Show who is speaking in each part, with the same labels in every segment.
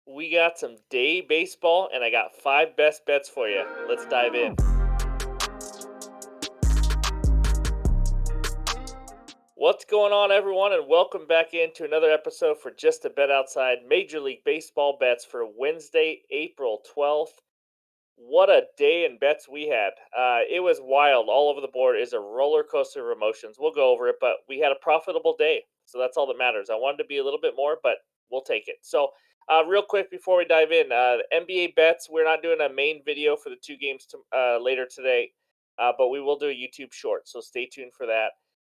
Speaker 1: We got some day baseball, and I got five best bets for you. Let's dive in. What's going on, everyone, and welcome back into another episode for Just a Bet Outside Major League Baseball bets for Wednesday, April 12th. What a day in bets we had. It was wild all over the board. It's a roller coaster of emotions. We'll go over it, but we had a profitable day. So that's all that matters. I wanted to be a little bit more, but we'll take it. So, real quick before we dive in, NBA bets, we're not doing a main video for the two games later today, but we will do a YouTube short. So stay tuned for that.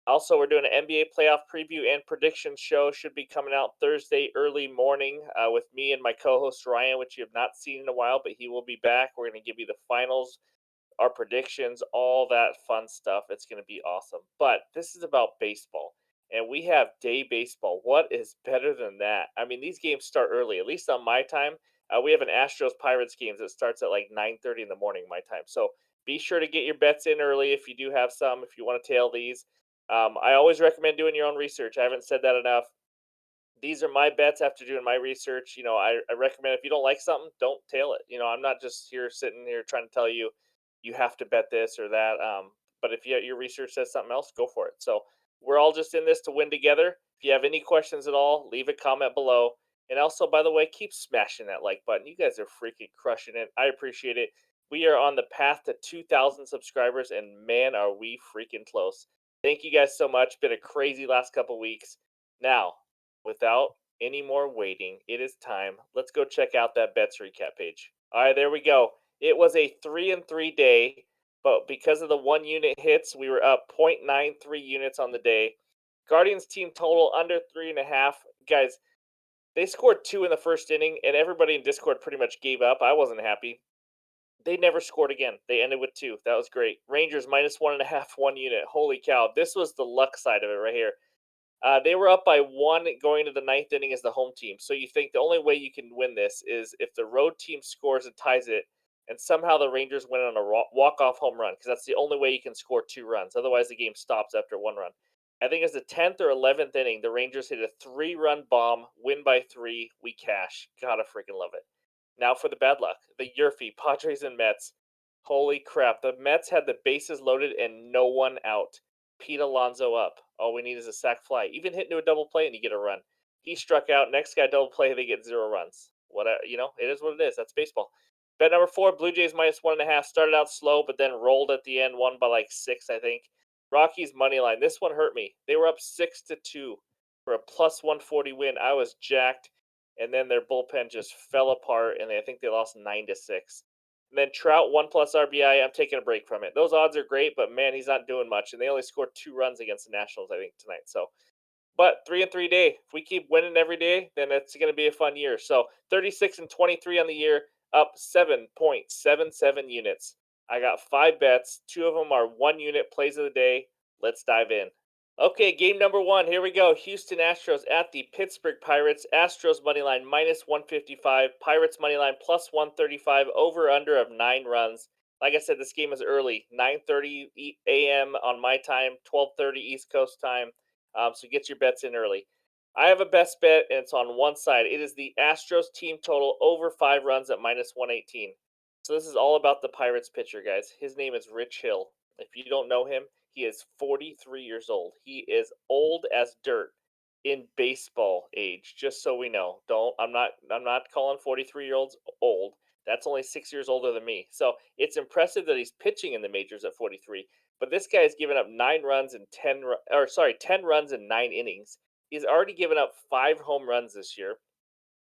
Speaker 1: Also, we're doing an NBA playoff preview and prediction show. Should be coming out Thursday early morning with me and my co-host Ryan, which you have not seen in a while, but he will be back. We're going to give you the finals, our predictions, all that fun stuff. It's going to be awesome. But this is about baseball, and we have day baseball. What is better than that? I mean, these games start early. At least on my time, we have an Astros Pirates games that starts at like 9:30 in the morning my time. So be sure to get your bets in early if you do have some. If you want to tail these. I always recommend doing your own research. I haven't said that enough. These are my bets after doing my research. I recommend if you don't like something, don't tail it. I'm not just here sitting here trying to tell you you have to bet this or that. But if your research says something else, go for it. So we're all just in this to win together. If you have any questions at all, leave a comment below. And also, by the way, keep smashing that like button. You guys are freaking crushing it. I appreciate it. We are on the path to 2,000 subscribers, and man, are we freaking close. Thank you guys so much. Been a crazy last couple weeks. Now, without any more waiting, it is time. Let's go check out that bets recap page. All right, there we go. It was a 3-3 day, but because of the 1 unit hits, we were up 0.93 units on the day. Guardians team total under 3.5. Guys, they scored two in the first inning, and everybody in Discord pretty much gave up. I wasn't happy. They never scored again. They ended with two. That was great. Rangers minus 1.5, 1 unit. Holy cow. This was the luck side of it right here. They were up by one going to the ninth inning as the home team. So you think the only way you can win this is if the road team scores and ties it, and somehow the Rangers win on a walk-off home run, because that's the only way you can score two runs. Otherwise, the game stops after one run. I think it's the 10th or 11th inning. The Rangers hit a three-run bomb, win by three. We cash. Gotta freaking love it. Now for the bad luck. The Yurfie, Padres, and Mets. Holy crap. The Mets had the bases loaded and no one out. Pete Alonso up. All we need is a sac fly. Even hit into a double play and you get a run. He struck out. Next guy double play, they get 0 runs. Whatever, it is what it is. That's baseball. Bet number four, Blue Jays minus 1.5. Started out slow, but then rolled at the end. Won by like six, I think. Rockies money line. This one hurt me. They were up 6-2 for a plus 140 win. I was jacked, and then their bullpen just fell apart, and I think they lost 9-6. And then Trout 1+ RBI. I'm taking a break from it. Those odds are great, but man, he's not doing much. And they only scored 2 runs against the Nationals, I think, tonight. So, but 3-3 day. If we keep winning every day, then it's going to be a fun year. So 36-23 on the year, up 7.77 units. I got five bets. Two of them are 1 unit plays of the day. Let's dive in. Okay, game number one. Here we go. Houston Astros at the Pittsburgh Pirates. Astros money line minus 155. Pirates money line plus 135. Over under of 9 runs. Like I said, this game is early. 9:30 a.m. on my time. 12:30 East Coast time. So get your bets in early. I have a best bet, and it's on one side. It is the Astros team total over 5 runs at minus 118. So this is all about the Pirates pitcher, guys. His name is Rich Hill. If you don't know him, he is 43 years old. He is old as dirt in baseball age, just so we know. Don't I'm not calling 43-year-olds old. That's only 6 years older than me. So, it's impressive that he's pitching in the majors at 43, but this guy has given up 9 runs in 10 runs in 9 innings. He's already given up 5 home runs this year.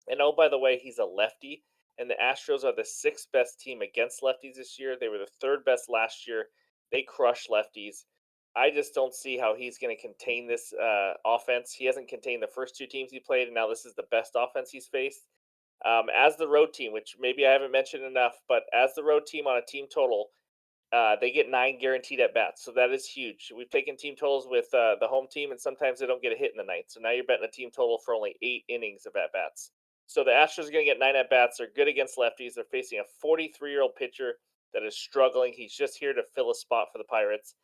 Speaker 1: And oh, by the way, he's a lefty, and the Astros are the sixth best team against lefties this year. They were the third best last year. They crush lefties. I just don't see how he's going to contain this offense. He hasn't contained the first two teams he played, and now this is the best offense he's faced. As the road team, which maybe I haven't mentioned enough, but as the road team on a team total, they get 9 guaranteed at bats, so that is huge. We've taken team totals with the home team, and sometimes they don't get a hit in the ninth. So now you're betting a team total for only 8 innings of at bats. So the Astros are going to get 9 at bats. They're good against lefties. They're facing a 43-year-old pitcher that is struggling. He's just here to fill a spot for the Pirates.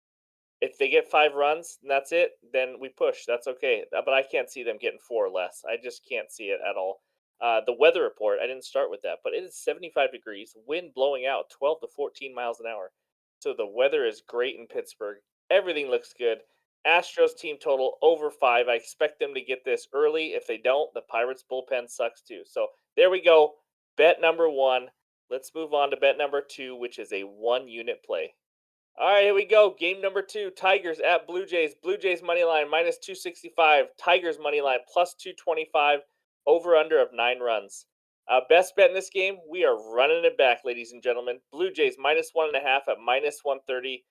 Speaker 1: If they get 5 runs and that's it, then we push. That's okay. But I can't see them getting four or less. I just can't see it at all. The weather report, I didn't start with that, but it is 75 degrees, wind blowing out 12 to 14 miles an hour. So the weather is great in Pittsburgh. Everything looks good. Astros team total over 5. I expect them to get this early. If they don't, the Pirates bullpen sucks too. So there we go. Bet number 1. Let's move on to bet number 2, which is a 1 unit play. All right, here we go. Game number 2. Tigers at Blue Jays. Blue Jays money line minus 265. Tigers money line plus 225. Over under of 9 runs. Best bet in this game. We are running it back, ladies and gentlemen. Blue Jays minus 1.5 at minus 130.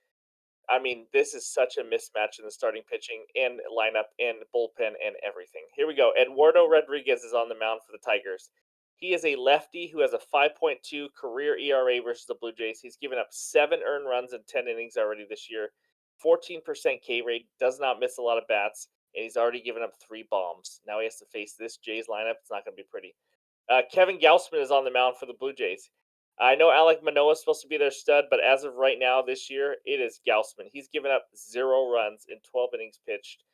Speaker 1: I mean, this is such a mismatch in the starting pitching and lineup and bullpen and everything. Here we go. Eduardo Rodriguez is on the mound for the Tigers. He is a lefty who has a 5.2 career ERA versus the Blue Jays. He's given up 7 earned runs in 10 innings already this year. 14% K rate, does not miss a lot of bats, and he's already given up 3 bombs. Now he has to face this Jays lineup. It's not going to be pretty. Kevin Gausman is on the mound for the Blue Jays. I know Alec Manoah is supposed to be their stud, but as of right now this year, it is Gausman. He's given up 0 runs in 12 innings pitched,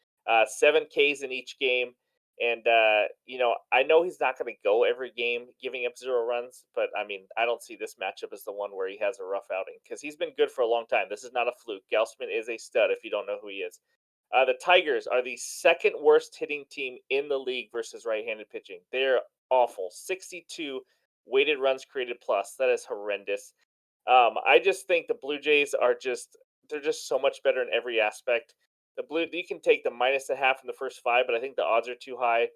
Speaker 1: 7 Ks in each game. And, I know he's not going to go every game giving up 0 runs, but I mean, I don't see this matchup as the one where he has a rough outing because he's been good for a long time. This is not a fluke. Gausman is a stud if you don't know who he is. The Tigers are the second worst hitting team in the league versus right-handed pitching. They're awful. 62 weighted runs created plus. That is horrendous. I just think the Blue Jays are they're just so much better in every aspect. You can take the minus a half in the first 5, but I think the odds are too high.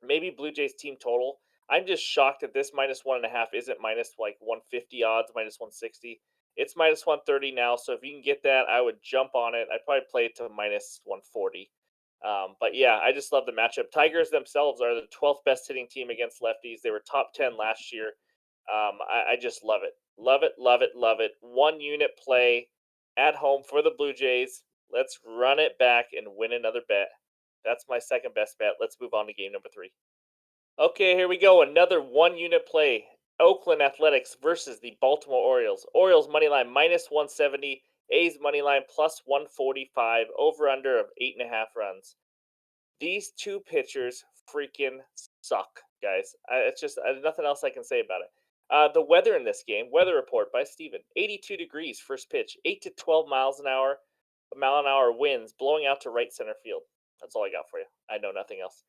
Speaker 1: Maybe Blue Jays team total. I'm just shocked that this minus 1.5 isn't minus like 150 odds, minus 160. It's minus 130 now. So if you can get that, I would jump on it. I'd probably play it to minus 140. But yeah, I just love the matchup. Tigers themselves are the 12th best hitting team against lefties. They were top 10 last year. I just love it. Love it, love it, love it. 1 unit play at home for the Blue Jays. Let's run it back and win another bet. That's my second best bet. Let's move on to game number 3. Okay, here we go. Another 1 unit play. Oakland Athletics versus the Baltimore Orioles. Orioles money line minus 170. A's money line plus 145. Over under of 8.5 runs. These two pitchers freaking suck, guys. It's just nothing else I can say about it. The weather in this game, weather report by Steven. 82 degrees first pitch, 8 to 12 mile an hour winds blowing out to right center field. That's all I got for you. I know nothing else.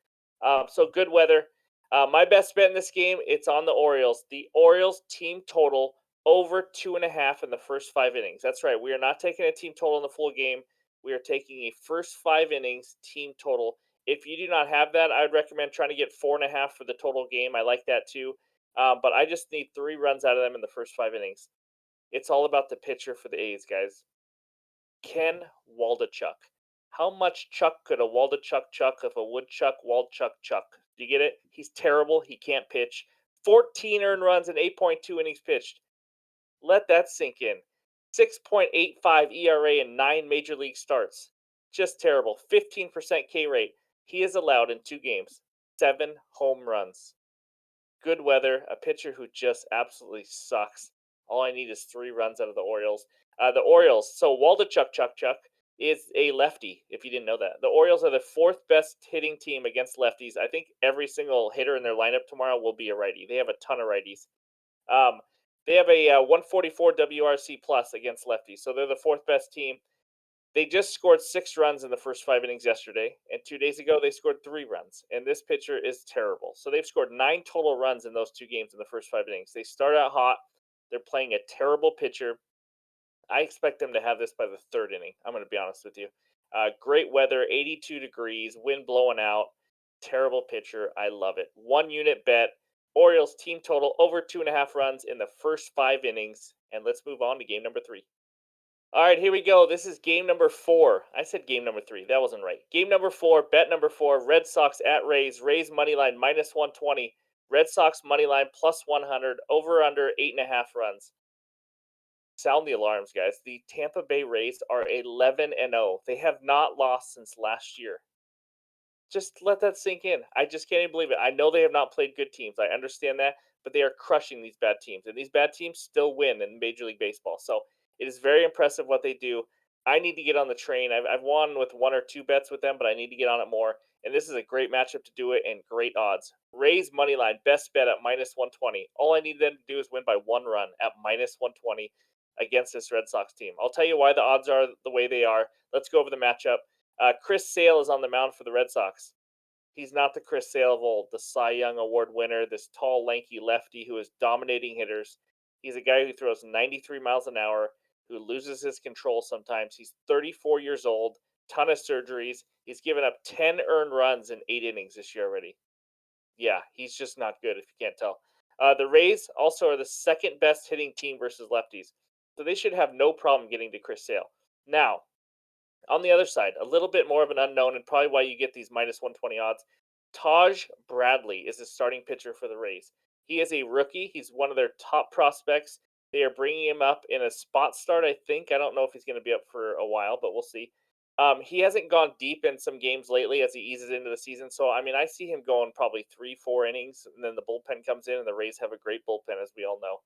Speaker 1: So good weather. My best bet in this game, it's on the Orioles. The Orioles team total over 2.5 in the first 5 innings. That's right. We are not taking a team total in the full game. We are taking a first 5 innings team total. If you do not have that, I would recommend trying to get 4.5 for the total game. I like that too. But I just need 3 runs out of them in the first 5 innings. It's all about the pitcher for the A's, guys. Ken Waldachuk. How much chuck could a Waldachuk chuck if a woodchuck Waldchuck chuck? Do you get it? He's terrible. He can't pitch. 14 earned runs and 8.2 innings pitched. Let that sink in. 6.85 ERA in 9 major league starts. Just terrible. 15% K rate. He is allowed in 2 games 7 home runs. Good weather, a pitcher who just absolutely sucks. All I need is 3 runs out of the Orioles. The Orioles, so Waldachuk Chuck Chuck is a lefty, if you didn't know that. The Orioles are the 4th best hitting team against lefties. I think every single hitter in their lineup tomorrow will be a righty. They have a ton of righties. Um, they have a 144 WRC plus against lefties, so they're the 4th best team. They just scored 6 runs in the first 5 innings yesterday, and 2 days ago they scored 3 runs. And this pitcher is terrible. So they've scored 9 total runs in those 2 games in the first 5 innings. They start out hot. They're playing a terrible pitcher. I expect them to have this by the 3rd inning. I'm going to be honest with you. Great weather, 82 degrees, wind blowing out. Terrible pitcher. I love it. 1 unit bet. Orioles team total over 2.5 runs in the first 5 innings. And let's move on to game number 3. All right, here we go. This is game number 4. I said game number 3. That wasn't right. Game number 4, bet number 4, Red Sox at Rays. Rays money line minus 120. Red Sox money line plus 100. Over under 8.5 runs. Sound the alarms, guys. The Tampa Bay Rays are 11-0. They have not lost since last year. Just let that sink in. I just can't even believe it. I know they have not played good teams. I understand that, but they are crushing these bad teams, and these bad teams still win in Major League Baseball. So it is very impressive what they do. I need to get on the train. I've won with 1 or 2 bets with them, but I need to get on it more. and this is a great matchup to do it and great odds. Rays money line, best bet at -120. All I need them to do is win by 1 run at -120 against this Red Sox team. I'll tell you why the odds are the way they are. Let's go over the matchup. Chris Sale is on the mound for the Red Sox. He's not the Chris Sale of old, the Cy Young Award winner, this tall, lanky lefty who is dominating hitters. He's a guy who throws 93 miles an hour, who loses his control sometimes. He's 34 years old, ton of surgeries. He's given up 10 earned runs in 8 innings this year already. Yeah, he's just not good if you can't tell. The Rays also are the second best hitting team versus lefties, so they should have no problem getting to Chris Sale. Now, on the other side, a little bit more of an unknown, and probably why you get these -120 odds. Taj Bradley is the starting pitcher for the Rays. He is a rookie. He's one of their top prospects. They are bringing him up in a spot start, I think. I don't know if he's going to be up for a while, but we'll see. He hasn't gone deep in some games lately as he eases into the season. So, I mean, I see him going probably 3, 4 innings, and then the bullpen comes in, and the Rays have a great bullpen, as we all know.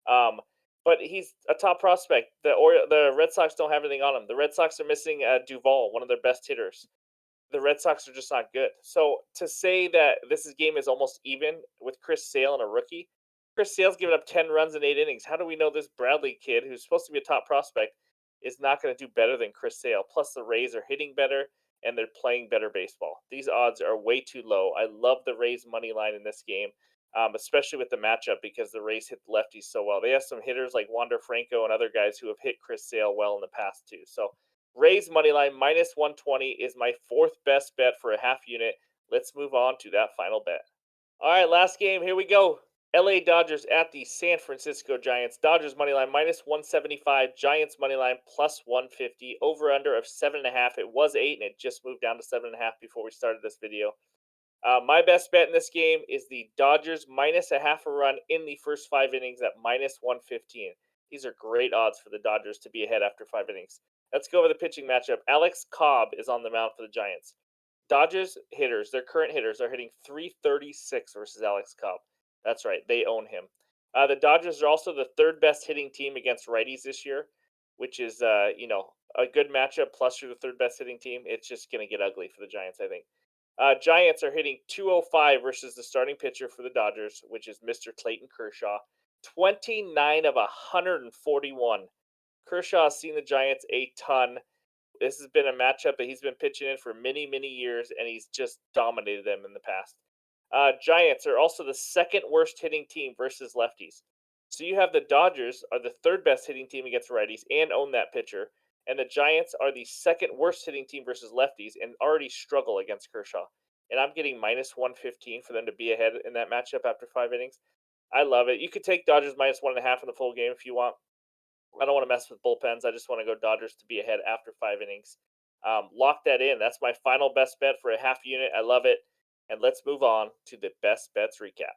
Speaker 1: Um, but he's a top prospect. The Red Sox don't have anything on him. The Red Sox are missing Duvall, one of their best hitters. The Red Sox are just not good. So to say that game is almost even with Chris Sale and a rookie, Chris Sale's given up 10 runs in 8 innings. How do we know this Bradley kid, who's supposed to be a top prospect, is not going to do better than Chris Sale? Plus, the Rays are hitting better and they're playing better baseball. These odds are way too low. I love the Rays money line in this game, especially with the matchup because the Rays hit the lefties so well. They have some hitters like Wander Franco and other guys who have hit Chris Sale well in the past too. So Rays money line -120 is my fourth best bet for a half unit. Let's move on to that final bet. All right, last game. Here we go. LA Dodgers at the San Francisco Giants. Dodgers money line -175. Giants money line +150. Over under of 7.5. It was 8 and it just moved down to 7.5 before we started this video. My best bet in this game is the Dodgers minus a half a run in the first 5 innings at -115. These are great odds for the Dodgers to be ahead after 5 innings. Let's go over the pitching matchup. Alex Cobb is on the mound for the Giants. Dodgers hitters, their current hitters, are hitting 336 versus Alex Cobb. That's right, they own him. The Dodgers are also the third best hitting team against righties this year, which is a good matchup. Plus, you're the third best hitting team. It's just going to get ugly for the Giants, I think. Giants are hitting 205 versus the starting pitcher for the Dodgers, which is Mr. Clayton Kershaw. 29 of 141. Kershaw has seen the Giants a ton. This has been a matchup that he's been pitching in for many, many years, and he's just dominated them in the past. Giants are also the second worst hitting team versus lefties. So you have the Dodgers are the third best hitting team against righties and own that pitcher, and the Giants are the second worst hitting team versus lefties and already struggle against Kershaw. And I'm getting -115 for them to be ahead in that matchup after 5 innings. I love it. You could take Dodgers -1.5 in the full game if you want. I don't want to mess with bullpens. I just want to go Dodgers to be ahead after 5 innings. Lock that in. That's my final best bet for a half unit. I love it. And let's move on to the best bets recap.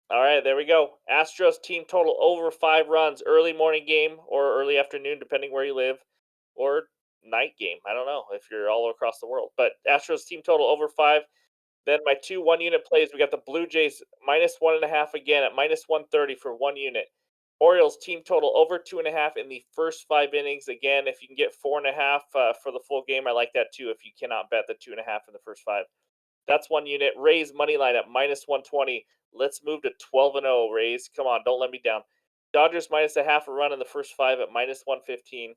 Speaker 1: All right, there we go. Astros team total over 5 runs, early morning game or early afternoon, depending where you live, or night game. I don't know if you're all across the world. But Astros team total over 5. Then my 2 1-unit plays, we got the Blue Jays -1.5 again at -130 for 1 unit. Orioles team total over 2.5 in the first 5 innings. Again, if you can get 4.5 for the full game, I like that too. If you cannot bet the 2.5 in the first 5, that's 1 unit. Rays money line at -120. Let's move to 12-0. Rays, come on, don't let me down. Dodgers minus a half a run in the first 5 at -115.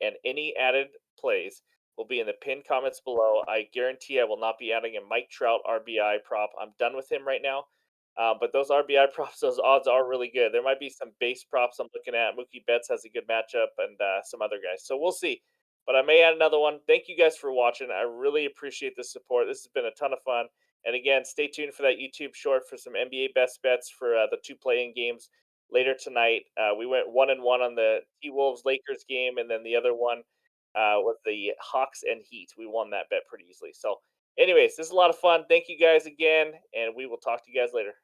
Speaker 1: And any added plays will be in the pinned comments below. I guarantee I will not be adding a Mike Trout RBI prop. I'm done with him right now. But those RBI props, those odds are really good. There might be some base props I'm looking at. Mookie Betts has a good matchup, and some other guys. So we'll see. But I may add another one. Thank you guys for watching. I really appreciate the support. This has been a ton of fun. And again, stay tuned for that YouTube short for some NBA best bets for the two playing games later tonight. We went 1-1 on the T Wolves Lakers game, and then the other one was the Hawks and Heat. We won that bet pretty easily. So, anyways, this is a lot of fun. Thank you guys again, and we will talk to you guys later.